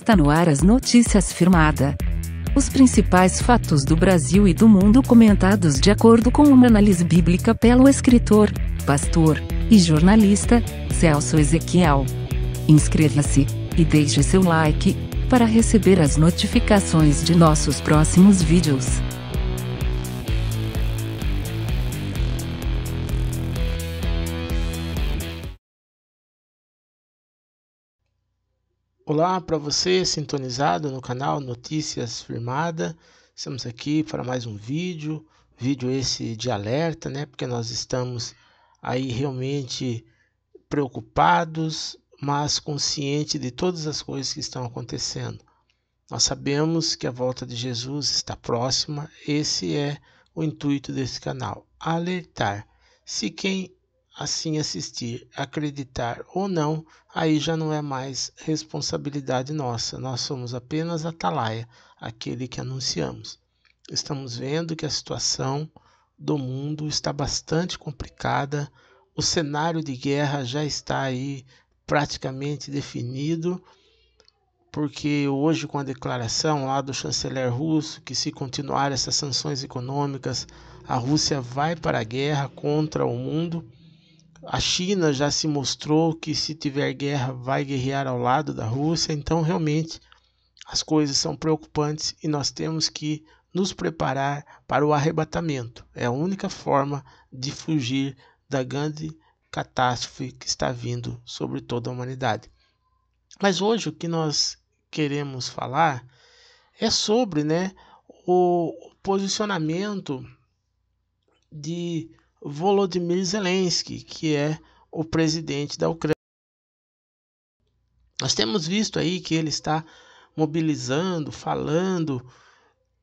Está no ar as notícias firmada. Os principais fatos do Brasil e do mundo comentados de acordo com uma análise bíblica pelo escritor, pastor e jornalista Celso Ezequiel. Inscreva-se e deixe seu like para receber as notificações de nossos próximos vídeos. Olá para você sintonizado no canal Notícias Firmada. Estamos aqui para mais um vídeo esse de alerta, né? Porque nós estamos aí realmente preocupados, mas conscientes de todas as coisas que estão acontecendo. Nós sabemos que a volta de Jesus está próxima. Esse é o intuito desse canal, alertar. Se quem assim assistir, acreditar ou não, aí já não é mais responsabilidade nossa. Nós somos apenas atalaia, aquele que anunciamos. Estamos vendo que a situação do mundo está bastante complicada. O cenário de guerra já está aí praticamente definido, porque hoje, com a declaração lá do chanceler russo, que se continuar essas sanções econômicas, a Rússia vai para a guerra contra o mundo. A China já se mostrou que, se tiver guerra, vai guerrear ao lado da Rússia. Então, realmente, as coisas são preocupantes e nós temos que nos preparar para o arrebatamento. É a única forma de fugir da grande catástrofe que está vindo sobre toda a humanidade. Mas hoje o que nós queremos falar é sobre, o posicionamento de Volodymyr Zelensky, que é o presidente da Ucrânia. Nós temos visto aí que ele está mobilizando, falando,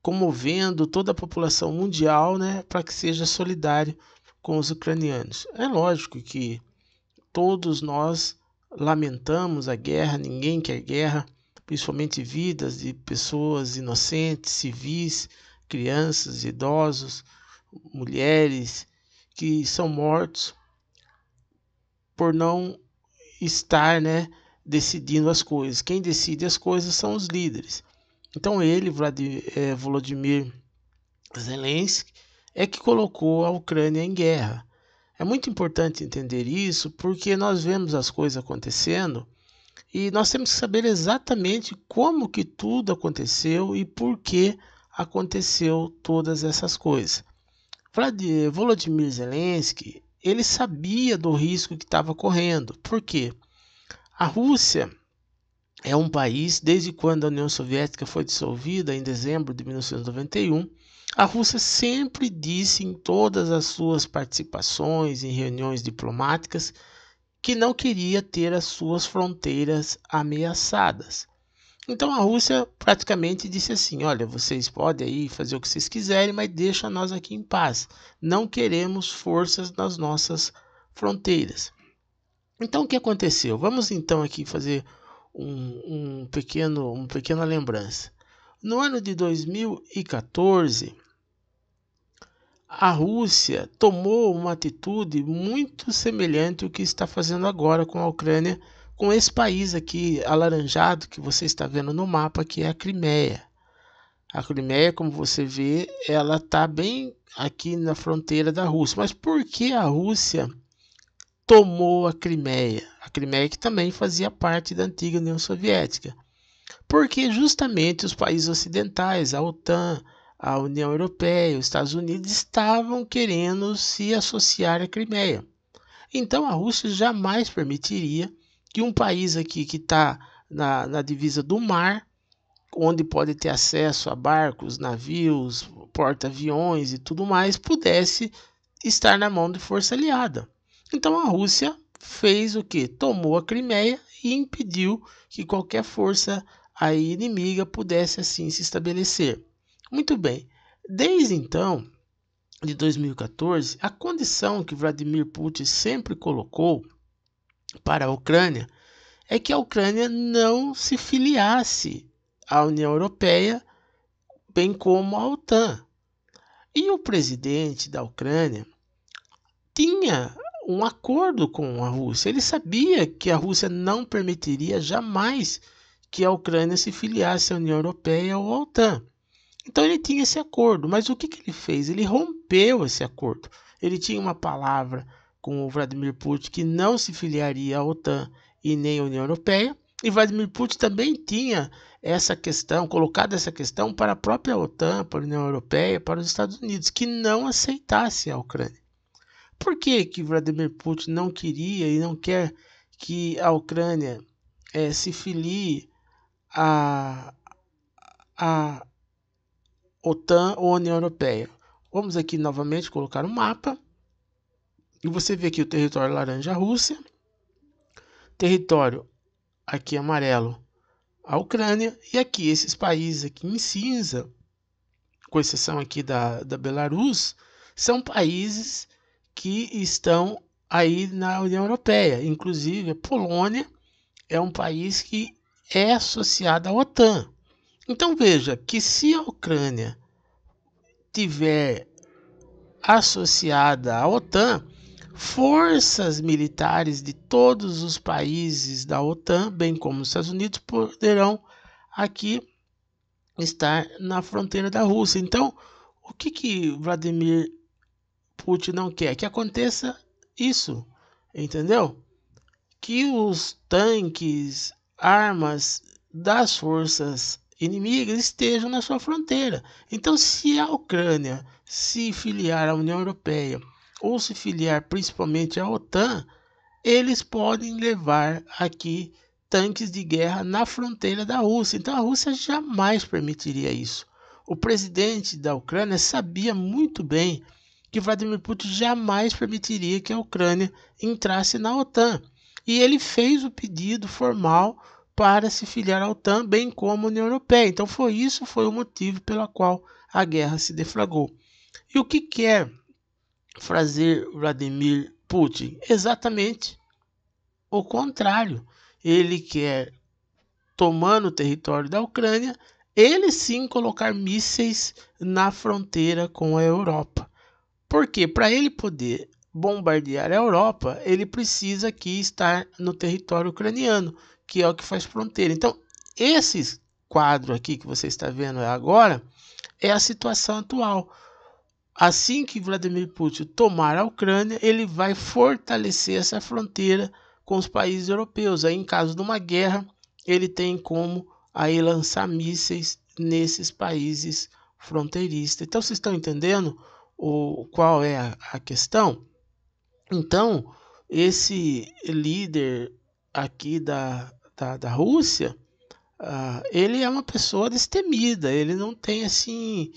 comovendo toda a população mundial, para que seja solidário com os ucranianos. É lógico que todos nós lamentamos a guerra, ninguém quer guerra, principalmente vidas de pessoas inocentes, civis, crianças, idosos, mulheres, que são mortos por não estar, decidindo as coisas. Quem decide as coisas são os líderes. Então ele, Volodymyr Zelensky, é que colocou a Ucrânia em guerra. É muito importante entender isso, porque nós vemos as coisas acontecendo e nós temos que saber exatamente como que tudo aconteceu e por que aconteceu todas essas coisas. Volodymyr Zelensky, ele sabia do risco que estava correndo. Por quê? A Rússia é um país, desde quando a União Soviética foi dissolvida em dezembro de 1991, a Rússia sempre disse em todas as suas participações em reuniões diplomáticas que não queria ter as suas fronteiras ameaçadas. Então a Rússia praticamente disse assim: olha, vocês podem aí fazer o que vocês quiserem, mas deixa nós aqui em paz. Não queremos forças nas nossas fronteiras. Então o que aconteceu? Vamos então aqui fazer uma pequena lembrança. No ano de 2014, a Rússia tomou uma atitude muito semelhante ao que está fazendo agora com a Ucrânia, com esse país aqui alaranjado que você está vendo no mapa, que é a Crimeia. A Crimeia, como você vê, ela está bem aqui na fronteira da Rússia. Mas por que a Rússia tomou a Crimeia? A Crimeia que também fazia parte da antiga União Soviética. Porque justamente os países ocidentais, a OTAN, a União Europeia, os Estados Unidos, estavam querendo se associar à Crimeia. Então a Rússia jamais permitiria que um país aqui que está na divisa do mar, onde pode ter acesso a barcos, navios, porta-aviões e tudo mais, pudesse estar na mão de força aliada. Então a Rússia fez o quê? Tomou a Crimeia e impediu que qualquer força aí inimiga pudesse assim se estabelecer. Muito bem, desde então, de 2014, a condição que Vladimir Putin sempre colocou para a Ucrânia é que a Ucrânia não se filiasse à União Europeia, bem como à OTAN. E o presidente da Ucrânia tinha um acordo com a Rússia. Ele sabia que a Rússia não permitiria jamais que a Ucrânia se filiasse à União Europeia ou à OTAN. Então ele tinha esse acordo, mas o que ele fez? Ele rompeu esse acordo. Ele tinha uma palavra com o Vladimir Putin que não se filiaria à OTAN e nem à União Europeia, e Vladimir Putin também tinha essa questão, colocado essa questão para a própria OTAN, para a União Europeia, para os Estados Unidos, que não aceitasse a Ucrânia. Por que Vladimir Putin não queria e não quer que a Ucrânia se filie à OTAN ou União Europeia? Vamos aqui novamente colocar um mapa e você vê aqui o território laranja, a Rússia, território aqui amarelo, a Ucrânia, e aqui esses países aqui em cinza, com exceção aqui da Belarus, são países que estão aí na União Europeia. Inclusive a Polônia é um país que é associado à OTAN. Então veja que se a Ucrânia tiver associada à OTAN, forças militares de todos os países da OTAN, bem como os Estados Unidos, poderão aqui estar na fronteira da Rússia. Então, o que Vladimir Putin não quer? Que aconteça isso, entendeu? Que os tanques, armas das forças inimigas estejam na sua fronteira. Então, se a Ucrânia se filiar à União Europeia ou se filiar principalmente à OTAN, eles podem levar aqui tanques de guerra na fronteira da Rússia. Então a Rússia jamais permitiria isso. O presidente da Ucrânia sabia muito bem que Vladimir Putin jamais permitiria que a Ucrânia entrasse na OTAN. E ele fez o pedido formal para se filiar à OTAN, bem como a União Europeia. Então foi o motivo pelo qual a guerra se deflagrou. E o que quer fazer Vladimir Putin? Exatamente o contrário. Ele quer, tomando o território da Ucrânia, ele sim colocar mísseis na fronteira com a Europa. Porque para ele poder bombardear a Europa, ele precisa aqui estar no território ucraniano, que é o que faz fronteira. Então, esse quadro aqui que você está vendo agora é a situação atual. Assim que Vladimir Putin tomar a Ucrânia, ele vai fortalecer essa fronteira com os países europeus. Aí, em caso de uma guerra, ele tem como aí lançar mísseis nesses países fronteiriços. Então, vocês estão entendendo qual é a questão? Então, esse líder aqui da Rússia, ele é uma pessoa destemida. Ele não tem assim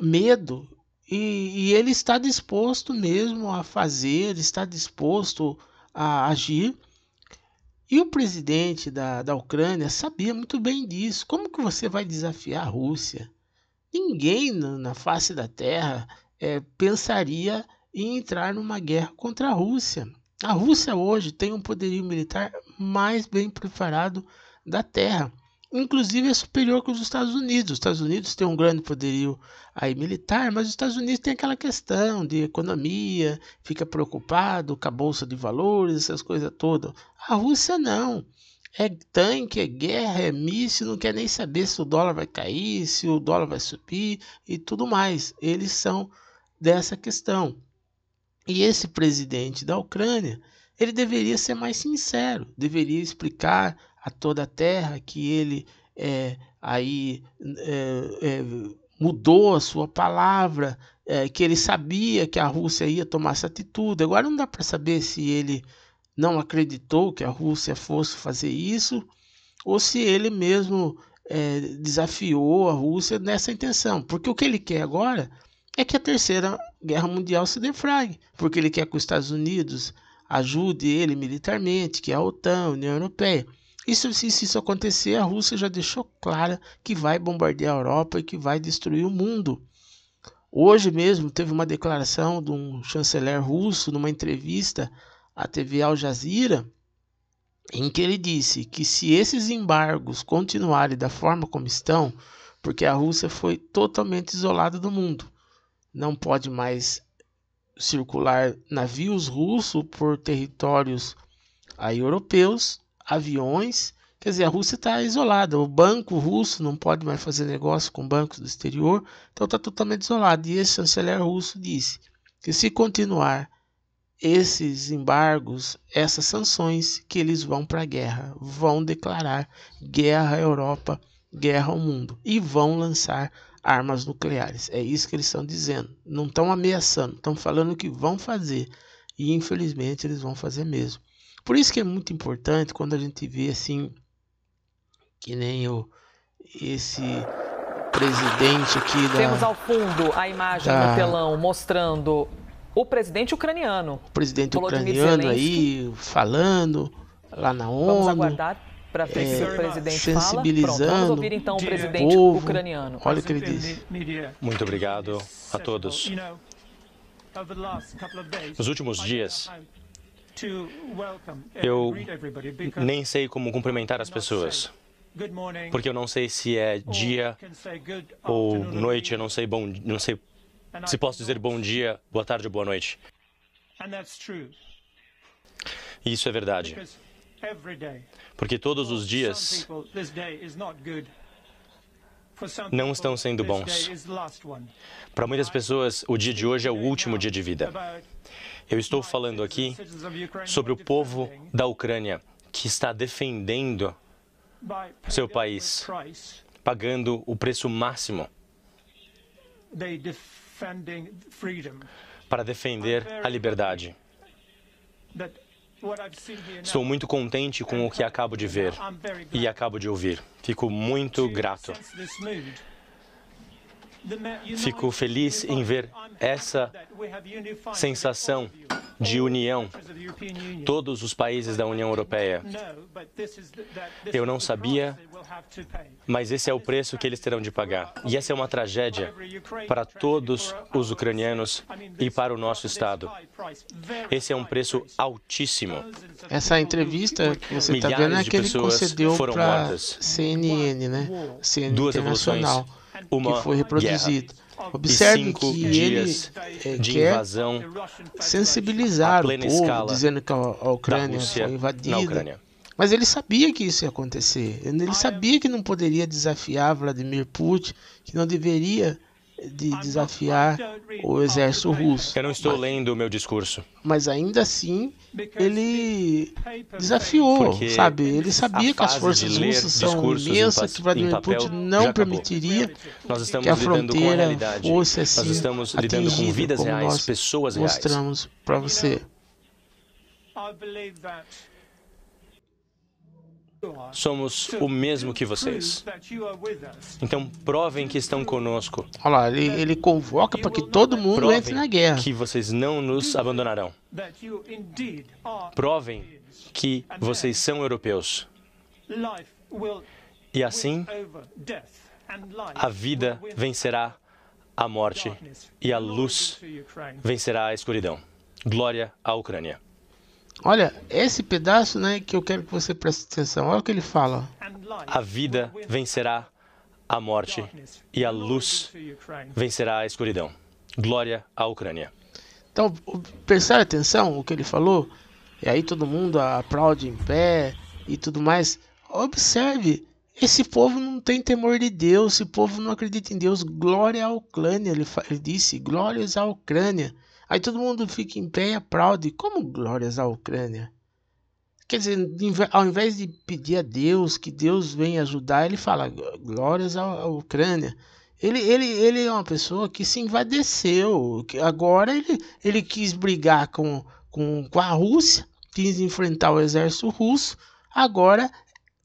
medo. E ele está disposto mesmo a fazer, está disposto a agir. E o presidente da Ucrânia sabia muito bem disso. Como que você vai desafiar a Rússia? Ninguém na face da Terra pensaria em entrar numa guerra contra a Rússia. A Rússia hoje tem um poderio militar mais bem preparado da Terra. Inclusive é superior que os Estados Unidos. Os Estados Unidos têm um grande poderio aí militar, mas os Estados Unidos tem aquela questão de economia, fica preocupado com a bolsa de valores, essas coisas todas. A Rússia não. É tanque, é guerra, é míssil, não quer nem saber se o dólar vai cair, se o dólar vai subir e tudo mais. Eles são dessa questão. E esse presidente da Ucrânia, ele deveria ser mais sincero, deveria explicar a toda a terra que ele mudou a sua palavra, que ele sabia que a Rússia ia tomar essa atitude. Agora não dá para saber se ele não acreditou que a Rússia fosse fazer isso ou se ele mesmo desafiou a Rússia nessa intenção. Porque o que ele quer agora é que a Terceira Guerra Mundial se deflague, porque ele quer que os Estados Unidos ajude ele militarmente, que é a OTAN, a União Europeia. Se isso acontecer, a Rússia já deixou clara que vai bombardear a Europa e que vai destruir o mundo. Hoje mesmo teve uma declaração de um chanceler russo numa entrevista à TV Al Jazeera, em que ele disse que se esses embargos continuarem da forma como estão, porque a Rússia foi totalmente isolada do mundo, não pode mais circular navios russos por territórios europeus, aviões. Quer dizer, a Rússia está isolada. O banco russo não pode mais fazer negócio com bancos do exterior, então está totalmente isolado. E esse chanceler russo disse que se continuar esses embargos, essas sanções, que eles vão para a guerra, vão declarar guerra à Europa, guerra ao mundo e vão lançar armas nucleares. É isso que eles estão dizendo. Não estão ameaçando, estão falando que vão fazer e infelizmente eles vão fazer mesmo. Por isso que é muito importante quando a gente vê assim, que nem esse presidente aqui da... Temos ao fundo a imagem no telão mostrando o presidente ucraniano. O presidente ucraniano aí falando lá na ONU. Vamos aguardar para ver se o presidente sensibilizando fala. Pronto, vamos ouvir então o presidente ucraniano. Olha o que ele disse. Muito obrigado a todos. Nos últimos dias, eu nem sei como cumprimentar as pessoas, porque eu não sei se é dia ou noite, eu não sei se posso dizer bom dia, boa tarde ou boa noite. E isso é verdade, porque todos os dias não estão sendo bons. Para muitas pessoas, o dia de hoje é o último dia de vida. Eu estou falando aqui sobre o povo da Ucrânia que está defendendo seu país, pagando o preço máximo para defender a liberdade. Estou muito contente com o que acabo de ver e acabo de ouvir. Fico muito grato. Fico feliz em ver essa sensação de união, todos os países da União Europeia. Eu não sabia, mas esse é o preço que eles terão de pagar. E essa é uma tragédia para todos os ucranianos e para o nosso Estado. Esse é um preço altíssimo. Essa entrevista que você está vendo é que ele concedeu para a CNN, né? CNN Duas Internacional. Uma que foi reproduzido. Guerra. Observe que ele de quer invasão sensibilizar o plena povo, escala dizendo que a Ucrânia Rússia foi na invadida. Ucrânia. Mas ele sabia que isso ia acontecer. Ele sabia que não poderia desafiar Vladimir Putin, que não deveria desafiar o exército russo. Eu não estou lendo o meu discurso. Mas ainda assim, ele desafiou, Porque sabe? Ele sabia que as fase forças de ler russas são discursos imensas, que Vladimir papel Putin já não acabou. permitiria Nós estamos que a lidando com a fronteira realidade. fosse assim Nós estamos lidando com atingida, vidas como reais, nós pessoas reais. mostramos para você. Somos o mesmo que vocês. Então provem que estão conosco. Olha lá, ele convoca para que todo mundo entre na guerra. Que vocês não nos abandonarão. Provem que vocês são europeus. E assim, a vida vencerá a morte e a luz vencerá a escuridão. Glória à Ucrânia. Olha, esse pedaço, né, que eu quero que você preste atenção. Olha o que ele fala. A vida vencerá a morte e a luz vencerá a escuridão. Glória à Ucrânia. Então, prestar atenção o que ele falou. E aí todo mundo aplaude em pé e tudo mais. Observe, esse povo não tem temor de Deus, esse povo não acredita em Deus. Glória à Ucrânia, ele disse, glórias à Ucrânia. Aí todo mundo fica em pé e aplaude. Como glórias à Ucrânia? Quer dizer, ao invés de pedir a Deus que Deus venha ajudar, ele fala glórias à Ucrânia. Ele é uma pessoa que se envadeceu. Agora ele quis brigar com a Rússia, quis enfrentar o exército russo. Agora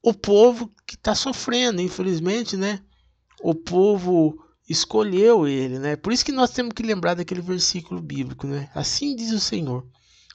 o povo que está sofrendo, infelizmente, né? O povo escolheu ele, né? Por isso que nós temos que lembrar daquele versículo bíblico, né? Assim diz o Senhor: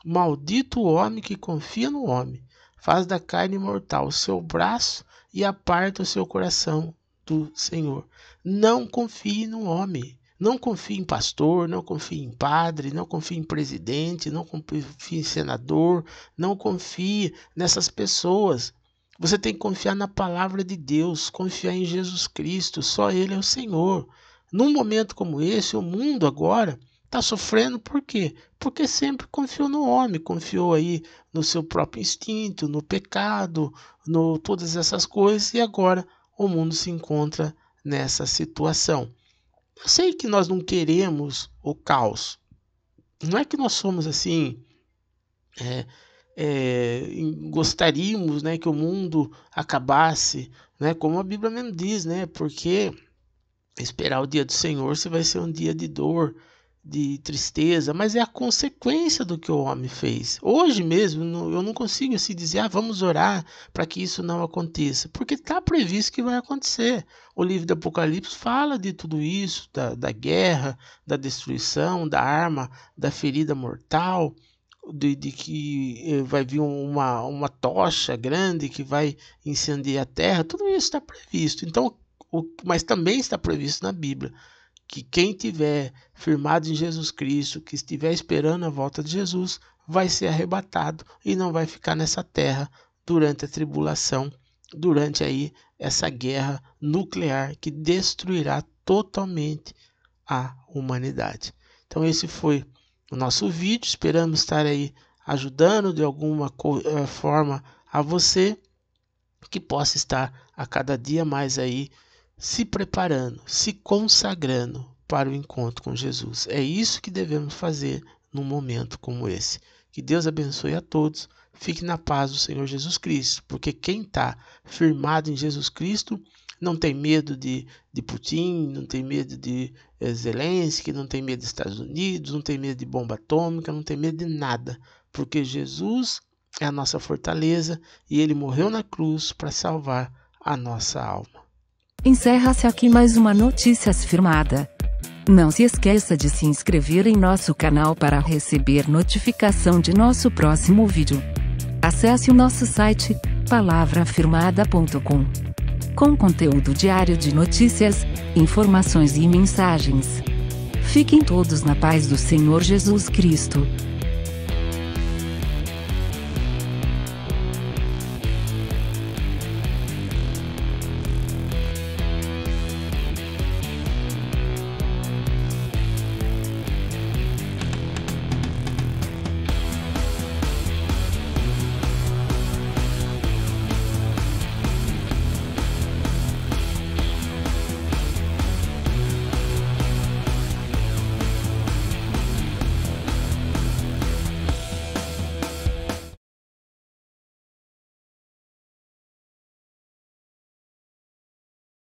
maldito o homem que confia no homem, faz da carne mortal o seu braço e aparta o seu coração do Senhor. Não confie no homem, não confie em pastor, não confie em padre, não confie em presidente, não confie em senador, não confie nessas pessoas. Você tem que confiar na palavra de Deus, confiar em Jesus Cristo, só Ele é o Senhor. Num momento como esse, o mundo agora Está sofrendo por quê? Porque sempre confiou no homem, confiou aí no seu próprio instinto, no pecado, no todas essas coisas, e agora o mundo se encontra nessa situação. Eu sei que nós não queremos o caos. Não é que nós somos assim, gostaríamos, né, que o mundo acabasse, né, como a Bíblia mesmo diz, né, porque esperar o dia do Senhor se vai ser um dia de dor, de tristeza, mas é a consequência do que o homem fez. Hoje mesmo eu não consigo assim dizer, vamos orar para que isso não aconteça, porque está previsto que vai acontecer. O livro do Apocalipse fala de tudo isso, da guerra, da destruição, da arma, da ferida mortal, de que vai vir uma tocha grande que vai incendiar a terra. Tudo isso está previsto. Então, mas também está previsto na Bíblia que quem tiver firmado em Jesus Cristo, que estiver esperando a volta de Jesus, vai ser arrebatado e não vai ficar nessa terra durante a tribulação, durante aí essa guerra nuclear que destruirá totalmente a humanidade. Então esse foi o nosso vídeo, esperamos estar aí ajudando de alguma forma a você, que possa estar a cada dia mais aí se preparando, se consagrando para o encontro com Jesus. É isso que devemos fazer num momento como esse. Que Deus abençoe a todos. Fique na paz do Senhor Jesus Cristo, porque quem está firmado em Jesus Cristo não tem medo de Putin, não tem medo de Zelensky, não tem medo dos Estados Unidos, não tem medo de bomba atômica, não tem medo de nada, porque Jesus é a nossa fortaleza e Ele morreu na cruz para salvar a nossa alma. Encerra-se aqui mais uma Notícias Firmada. Não se esqueça de se inscrever em nosso canal para receber notificação de nosso próximo vídeo. Acesse o nosso site, palavrafirmada.com, com conteúdo diário de notícias, informações e mensagens. Fiquem todos na paz do Senhor Jesus Cristo.